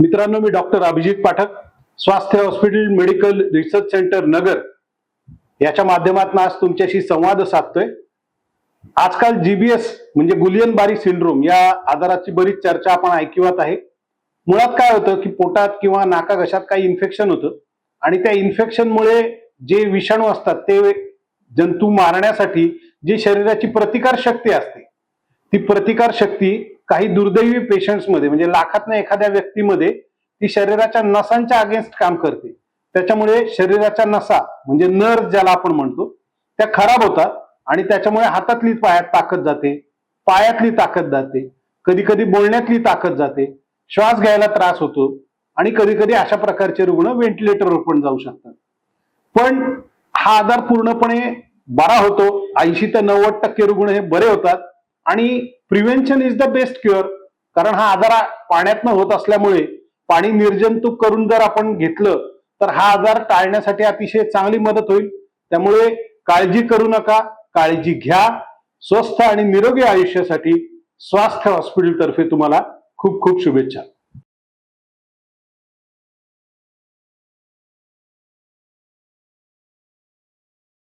मित्रांनो, मी डॉक्टर अभिजित पाठक, स्वास्थ्य hospital medical research centre नगर याच्या माध्यमातून आज तुमच्याशी संवाद साधतोय। आजकाल जीबीएस म्हणजे गुलियन बारी सिंड्रोम या आजाराची बरीच चर्चा आपण ऐकिवात आहे। मुळात काय होतं की पोटात किंवा नाका घशात काही इन्फेक्शन होतं आणि त्या इन्फेक्शनमुळे जे विषाणू असतात ते जंतू मारण्यासाठी जी शरीराची प्रतिकार शक्ती असते, ती प्रतिकार शक्ती काही दुर्दैवी पेशंट्समध्ये म्हणजे लाखातनं एखाद्या व्यक्तीमध्ये ती शरीराच्या नसांच्या अगेन्स्ट काम करते। त्याच्यामुळे शरीराच्या नसा म्हणजे नर्व्ह ज्याला आपण म्हणतो त्या खराब होतात आणि त्याच्यामुळे हातातली पायात ताकद जाते, पायातली ताकद जाते, कधी कधी बोलण्यातली ताकद जाते, श्वास घ्यायला त्रास होतो आणि कधी कधी अशा प्रकारचे रुग्ण व्हेंटिलेटरवर पण जाऊ शकतात। पण हा आजार पूर्णपणे बरा होतो, 80 ते 90% रुग्ण हे बरे होतात आणि prevention is the best cure. कारण हा आजार पाण्यातनं होत असल्यामुळे पाणी निर्जंतुक करून जर आपण घेतलं तर हा आजार टाळण्यासाठी अतिशय चांगली मदत होईल। त्यामुळे काळजी करू नका, काळजी घ्या। स्वस्थ आणि निरोगी आयुष्यासाठी स्वास्थ्य हॉस्पिटल तर्फे तुम्हाला खूप खूप शुभेच्छा।